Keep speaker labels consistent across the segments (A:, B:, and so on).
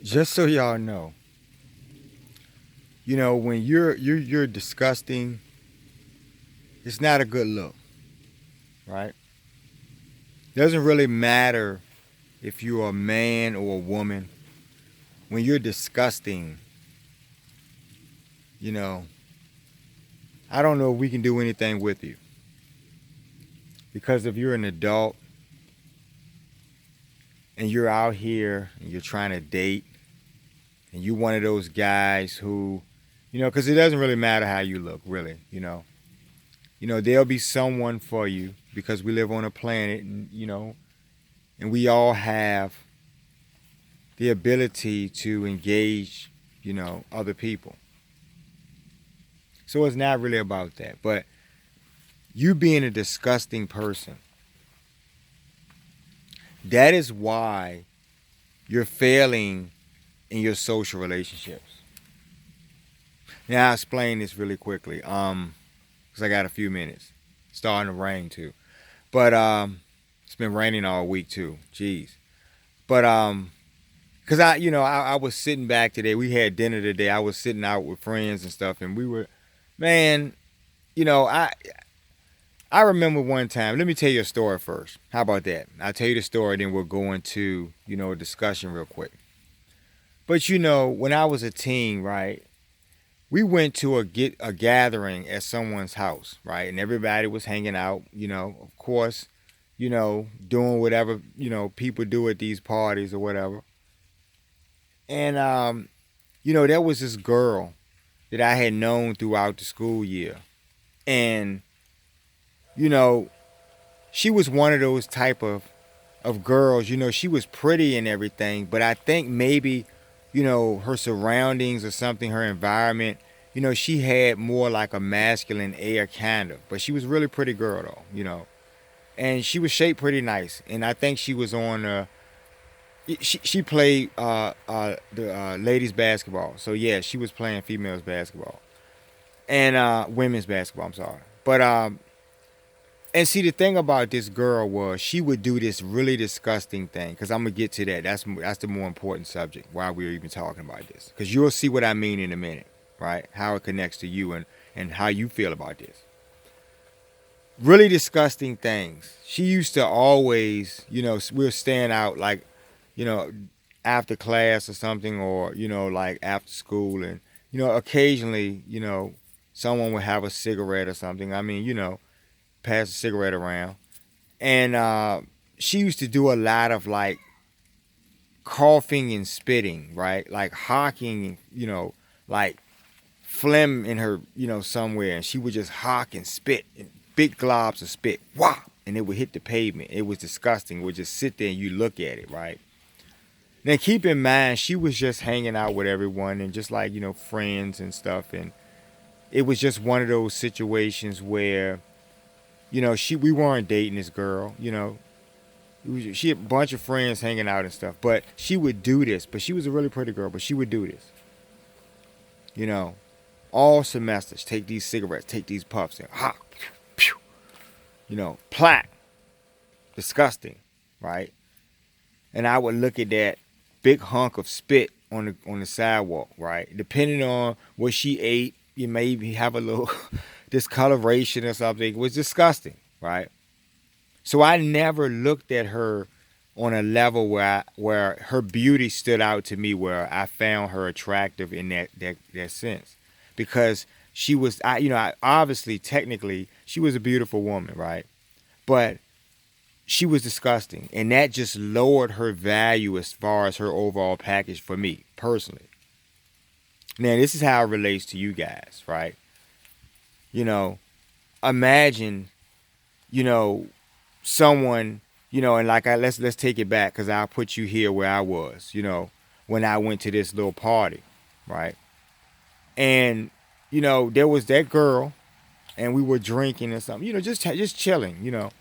A: Just so y'all know, when you're disgusting, it's not a good look, right? Doesn't really matter if you're a man or a woman. When you're disgusting, you know, I don't know if we can do anything with you. Because if you're an adult and you're out here and you're trying to date and you're one of those guys who, because it doesn't really matter how you look, really, there'll be someone for you because we live on a planet and we all have the ability to engage, other people. So it's not really about that. But you being a disgusting person, that is why you're failing in your social relationships. Now I'll explain this really quickly. Because I got a few minutes. It's starting to rain too. But it's been raining all week too. Jeez. But cause I was sitting back today. We had dinner today. I was sitting out with friends and stuff, and we were, man, you know, I remember one time. Let me tell you a story first. How about that? I'll tell you the story, then we'll go into a discussion real quick. But when I was a teen, right? We went to a gathering at someone's house, right? And everybody was hanging out, of course, doing whatever people do at these parties or whatever. And there was this girl that I had known throughout the school year, and you know, she was one of those type of girls. She was pretty and everything, but I think maybe her surroundings or something, her environment. She had more like a masculine air kind of, but she was a really pretty girl though. And she was shaped pretty nice, and I think she was on. She played the ladies basketball, so yeah, she was playing females basketball and women's basketball. I'm sorry, but and see, the thing about this girl was she would do this really disgusting thing. Because I'm gonna get to that. That's the more important subject. Why we're even talking about this. Because you'll see what I mean in a minute, right? How it connects to you and how you feel about this. Really disgusting things. She used to always, we'll stand out like, you know, after class or something, or like after school, and occasionally, someone would have a cigarette or something. I mean, pass a cigarette around. And she used to do a lot of like coughing and spitting, right? Like hawking, like phlegm in her, somewhere. And she would just hawk and spit, and big globs of spit. Wow! And it would hit the pavement. It was disgusting. It would just sit there and you look at it, right? Now keep in mind, she was just hanging out with everyone and just like, friends and stuff. And it was just one of those situations where we weren't dating this girl. She had a bunch of friends hanging out and stuff, but she would do this. But she was a really pretty girl, but she would do this. You know, all semesters, take these cigarettes, take these puffs, and ha, pew, plaque, disgusting, right? And I would look at that big hunk of spit on the sidewalk, right? Depending on what she ate, you maybe have a little discoloration or something. It was disgusting, right? So I never looked at her on a level where her beauty stood out to me, where I found her attractive in that sense, because she was, obviously, technically, she was a beautiful woman, right? But she was disgusting, and that just lowered her value as far as her overall package for me personally. Now, this is how it relates to you guys, right? You know, imagine, you know, someone, and like let's take it back, because I'll put you here where I was, when I went to this little party, right? And there was that girl, and we were drinking or something, just chilling.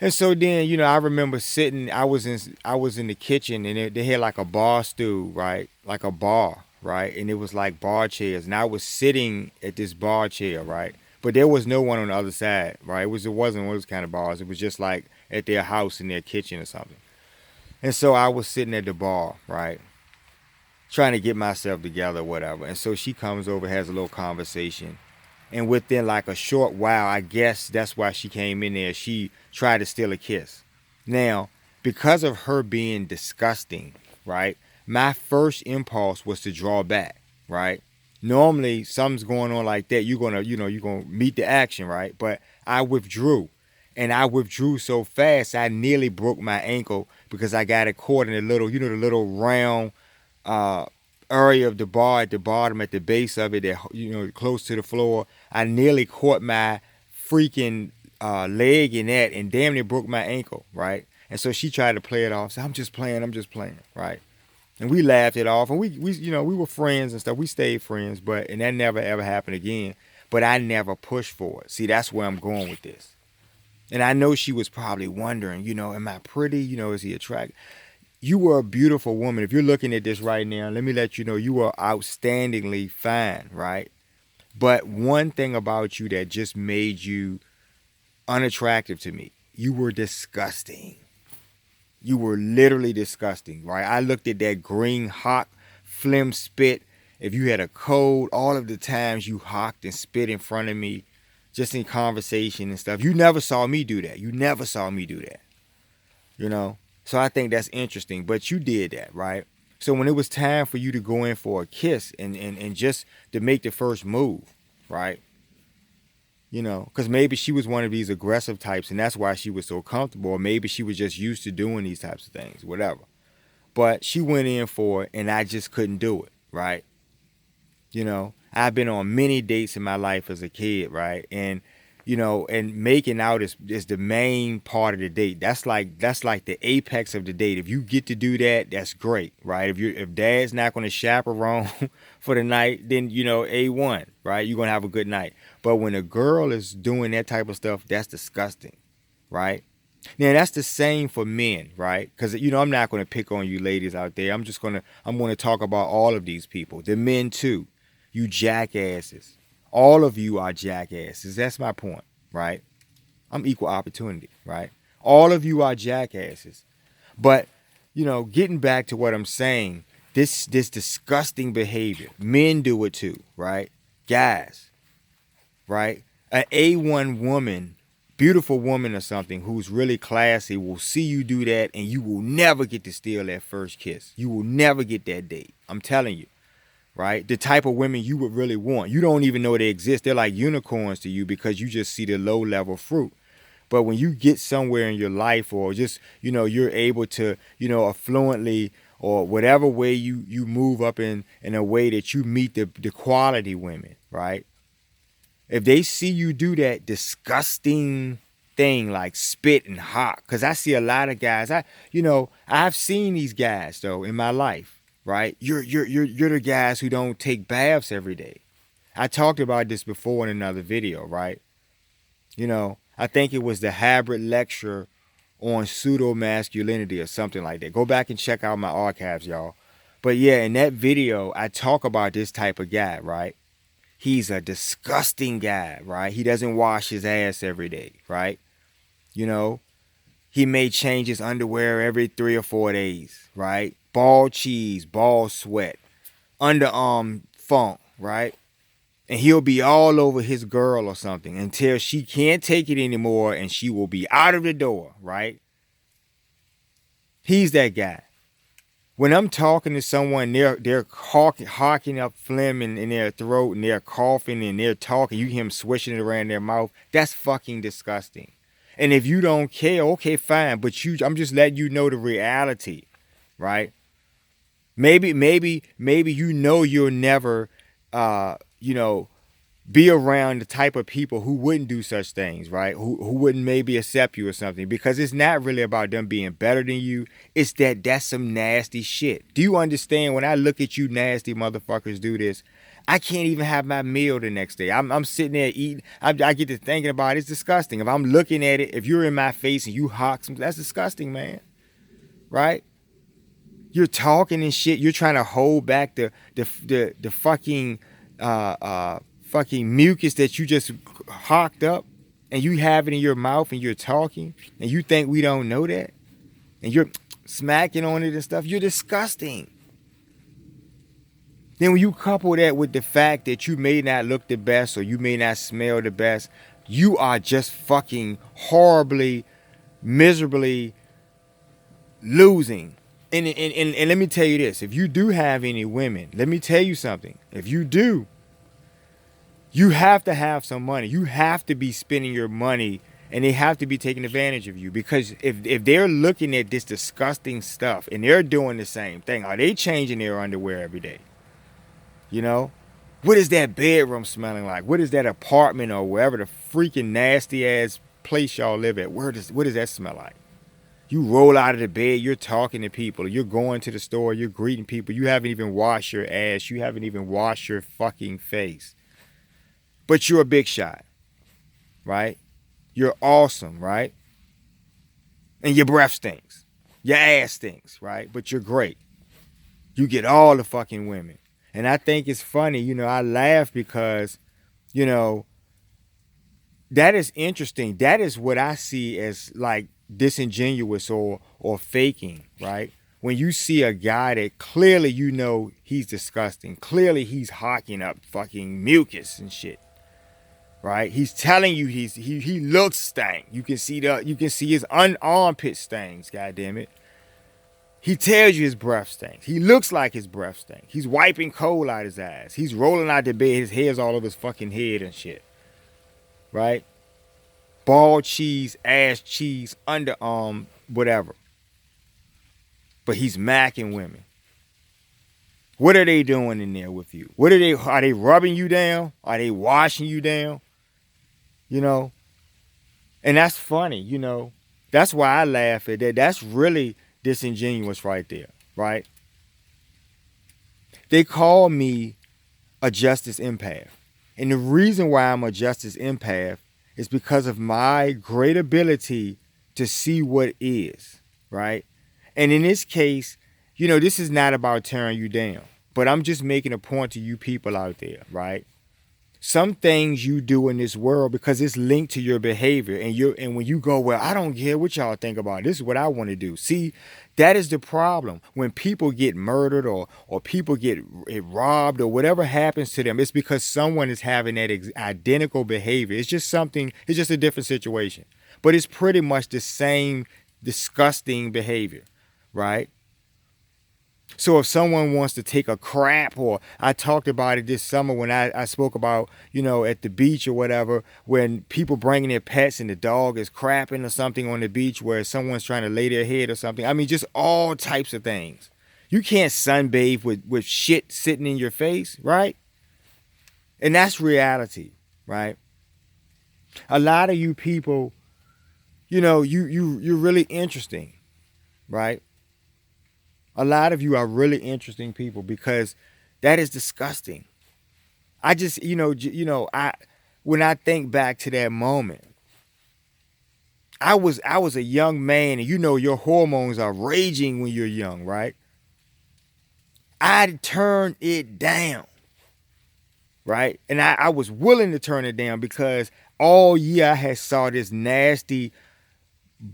A: And so then, I remember sitting. I was in the kitchen, and they had like a bar stool, right? Like a bar, right? And it was like bar chairs, and I was sitting at this bar chair, right? But there was no one on the other side, right? It wasn't one of those kind of bars. It was just like at their house in their kitchen or something. And so I was sitting at the bar, right? trying to get myself together, whatever. And so she comes over, has a little conversation. And within like a short while, I guess that's why she came in there. She tried to steal a kiss. Now, because of her being disgusting, right? My first impulse was to draw back, right? Normally, something's going on like that, you're gonna meet the action, right? But I withdrew, and I withdrew so fast, I nearly broke my ankle because I got it caught in a little, the little round uh, area of the bar at the bottom, at the base of it, that close to the floor. I nearly caught my freaking leg in that, and damn near broke my ankle, right? And so she tried to play it off. Say, I'm just playing, right? And we laughed it off, and we were friends and stuff. We stayed friends, and that never ever happened again. But I never pushed for it. See, that's where I'm going with this. And I know she was probably wondering, am I pretty? Is he attractive? You were a beautiful woman. If you're looking at this right now, let me let you know you are outstandingly fine, right? But one thing about you that just made you unattractive to me, you were disgusting. You were literally disgusting, right? I looked at that green hawk, phlegm spit. If you had a cold, all of the times you hawked and spit in front of me, just in conversation and stuff, you never saw me do that. You never saw me do that, So I think that's interesting, but you did that, right? So when it was time for you to go in for a kiss and just to make the first move, right? Because maybe she was one of these aggressive types and that's why she was so comfortable, or maybe she was just used to doing these types of things, whatever. But she went in for it and I just couldn't do it, right? I've been on many dates in my life as a kid, right? And and making out is the main part of the date. That's like the apex of the date. If you get to do that, that's great, right? If dad's not going to chaperone for the night, then A1, right? You're going to have a good night. But when a girl is doing that type of stuff, that's disgusting, right? Now that's the same for men, right? Because I'm not going to pick on you ladies out there. I'm going to talk about all of these people, the men too. You jackasses. All of you are jackasses. That's my point, right? I'm equal opportunity, right? All of you are jackasses. But, getting back to what I'm saying, this disgusting behavior, men do it too, right? Guys, right? An A1 woman, beautiful woman or something who's really classy will see you do that and you will never get to steal that first kiss. You will never get that date. I'm telling you. Right? The type of women you would really want. You don't even know they exist. They're like unicorns to you because you just see the low level fruit. But when you get somewhere in your life or just, you're able to, affluently or whatever way you move up in a way that you meet the quality women, right? If they see you do that disgusting thing like spit and hawk, because I see a lot of guys, I've seen these guys though in my life. Right? You're the guys who don't take baths every day. I talked about this before in another video, right? I think it was the Hybrid lecture on pseudo-masculinity or something like that. Go back and check out my archives, y'all. But yeah, in that video, I talk about this type of guy, right? He's a disgusting guy, right? He doesn't wash his ass every day, right? He may change his underwear every 3 or 4 days, right? Ball cheese, ball sweat, underarm funk, right? And he'll be all over his girl or something until she can't take it anymore and she will be out of the door, right? He's that guy. When I'm talking to someone, they're hawking up phlegm in their throat and they're coughing and they're talking, you hear them swishing it around their mouth. That's fucking disgusting. And if you don't care, okay, fine. But I'm just letting you know the reality, right? Maybe you'll never, be around the type of people who wouldn't do such things, right? Who wouldn't maybe accept you or something, because it's not really about them being better than you. It's that's some nasty shit. Do you understand? When I look at you nasty motherfuckers do this, I can't even have my meal the next day. I'm sitting there eating. I get to thinking about it. It's disgusting. If I'm looking at it, if you're in my face and you hawk some, that's disgusting, man. Right? You're talking and shit. You're trying to hold back the fucking fucking mucus that you just hawked up, and you have it in your mouth, and you're talking, and you think we don't know that, and you're smacking on it and stuff. You're disgusting. Then when you couple that with the fact that you may not look the best or you may not smell the best, you are just fucking horribly, miserably losing. And let me tell you this, if you do have any women, let me tell you something. If you do, you have to have some money. You have to be spending your money and they have to be taking advantage of you, because if they're looking at this disgusting stuff and they're doing the same thing, are they changing their underwear every day? You know? What is that bedroom smelling like? What is that apartment or wherever the freaking nasty ass place y'all live at? What does that smell like? You roll out of the bed, you're talking to people, you're going to the store, you're greeting people, you haven't even washed your ass, you haven't even washed your fucking face. But you're a big shot, right? You're awesome, right? And your breath stinks. Your ass stinks, right? But you're great. You get all the fucking women. And I think it's funny, you know, I laugh because, you know, that is interesting. That is what I see as like disingenuous or faking, right? When you see a guy that clearly you know he's disgusting, clearly he's hawking up fucking mucus and shit, right? He's telling you he looks stank. You can see his armpit stains, goddamn it. He tells you his breath stinks. He looks like his breath stinks. He's wiping coal out his eyes. He's rolling out the bed. His hair's all over his fucking head and shit. Right? Ball cheese, ass cheese, underarm, whatever. But he's macking women. What are they doing in there with you? Are they rubbing you down? Are they washing you down? You know? And that's funny, you know. That's why I laugh at that. That's really disingenuous right there, right? They call me a justice empath. And the reason why I'm a justice empath is because of my great ability to see what is, right? And in this case, you know, this is not about tearing you down, but I'm just making a point to you people out there, right? Some things you do in this world because it's linked to your behavior, and when you go, well, I don't care what y'all think about it. This is what I want to do. See, that is the problem. When people get murdered or people get robbed or whatever happens to them, it's because someone is having that identical behavior. It's just a different situation. But it's pretty much the same disgusting behavior, right? So if someone wants to take a crap, or I talked about it this summer when I spoke about, you know, at the beach or whatever, when people bringing their pets and the dog is crapping or something on the beach where someone's trying to lay their head or something. I mean, just all types of things. You can't sunbathe with shit sitting in your face, right? And that's reality, right? A lot of you people, you know, you're really interesting, right? A lot of you are really interesting people because that is disgusting. I just, when I think back to that moment, I was a young man, and you know your hormones are raging when you're young, right? I turned it down, right? And I was willing to turn it down because all year I had saw this nasty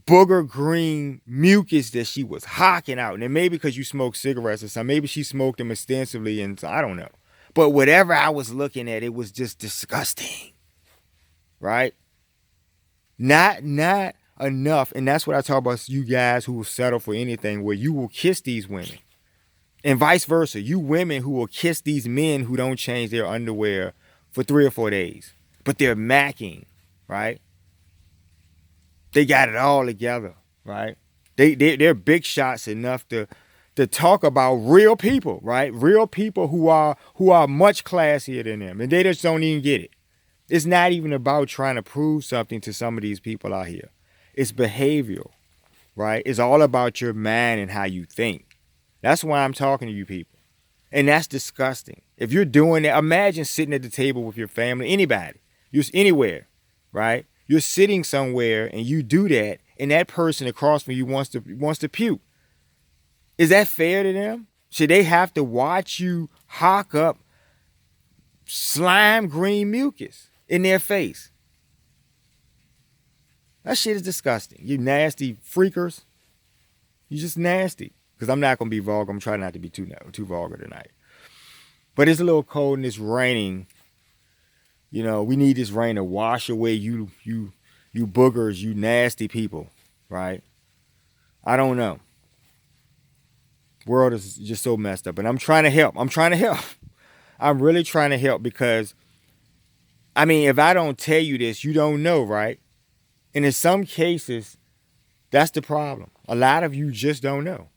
A: booger green mucus that she was hawking out. And maybe because you smoke cigarettes or something, maybe she smoked them extensively, and so I don't know. But whatever I was looking at, it was just disgusting, right? Not enough, and that's what I talk about, you guys who will settle for anything, where you will kiss these women. And vice versa, you women who will kiss these men who don't change their underwear for 3 or 4 days. But they're macking, right? They got it all together, right? They're big shots enough to talk about real people, right? Real people who are much classier than them, and they just don't even get it. It's not even about trying to prove something to some of these people out here. It's behavioral, right? It's all about your mind and how you think. That's why I'm talking to you people. And that's disgusting. If you're doing that, imagine sitting at the table with your family, anybody, just anywhere, right? You're sitting somewhere and you do that, and that person across from you wants to puke. Is that fair to them? Should they have to watch you hawk up slime green mucus in their face? That shit is disgusting. You nasty freakers. You just nasty. Because I'm not going to be vulgar. I'm trying not to be too vulgar tonight. But it's a little cold and it's raining. You know, we need this rain to wash away you boogers, you nasty people, right? I don't know. World is just so messed up, and I'm trying to help. I'm trying to help. I'm really trying to help because, I mean, if I don't tell you this, you don't know, right? And in some cases, that's the problem. A lot of you just don't know.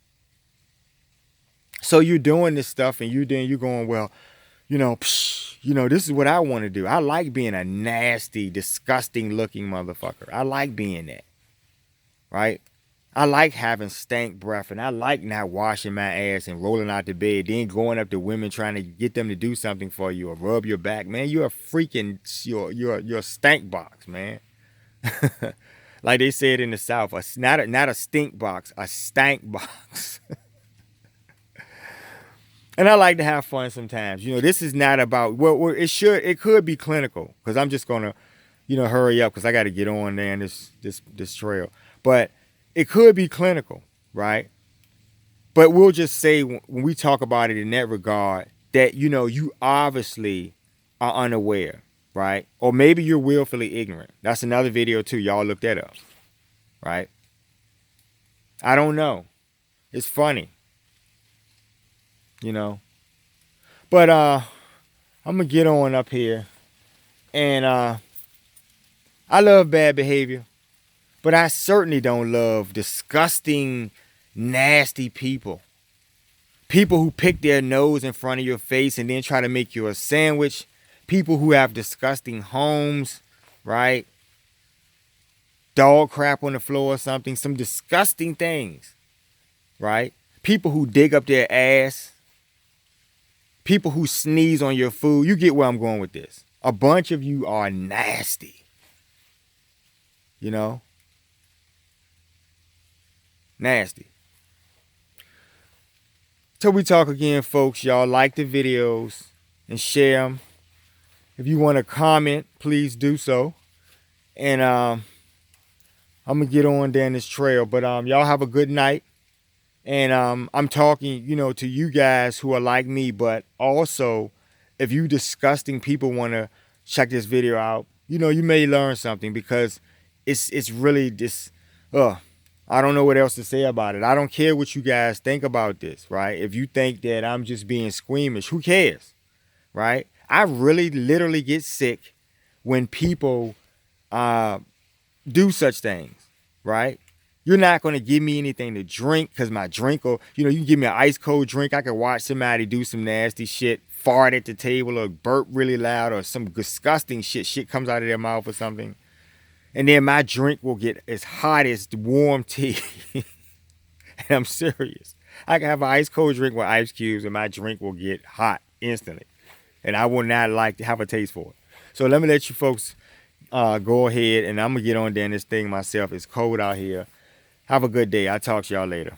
A: So you're doing this stuff, and you're going, well, this is what I want to do. I like being a nasty, disgusting looking motherfucker. I like being that, right? I like having stank breath, and I like not washing my ass and rolling out the bed, then going up to women trying to get them to do something for you or rub your back. Man, you're a freaking, you're a stank box, man. Like they said in the South, not a stink box, a stank box. And I like to have fun sometimes. This is not about, well, it could be clinical, because I'm just gonna, hurry up because I got to get on there in this trail. But it could be clinical, right? But we'll just say when we talk about it in that regard that, you obviously are unaware, right? Or maybe you're willfully ignorant. That's another video too. Y'all look that up, right? I don't know. It's funny, But I'm going to get on up here. And I love bad behavior. But I certainly don't love disgusting, nasty people. People who pick their nose in front of your face and then try to make you a sandwich. People who have disgusting homes, right? Dog crap on the floor or something. Some disgusting things, right? People who dig up their ass. People who sneeze on your food. You get where I'm going with this. A bunch of you are nasty. Nasty. Till we talk again, folks. Y'all like the videos and share them. If you want to comment, please do so. And I'm going to get on down this trail. But y'all have a good night. And I'm talking, to you guys who are like me. But also, if you disgusting people want to check this video out, you may learn something, because it's really just, I don't know what else to say about it. I don't care what you guys think about this, right? If you think that I'm just being squeamish, who cares, right? I really literally get sick when people do such things, right? You're not going to give me anything to drink, because my drink will, you can give me an ice cold drink. I can watch somebody do some nasty shit, fart at the table or burp really loud or some disgusting shit comes out of their mouth or something. And then my drink will get as hot as warm tea. And I'm serious. I can have an ice cold drink with ice cubes and my drink will get hot instantly. And I will not like to have a taste for it. So let me let you folks go ahead, and I'm going to get on down this thing myself. It's cold out here. Have a good day. I'll talk to y'all later.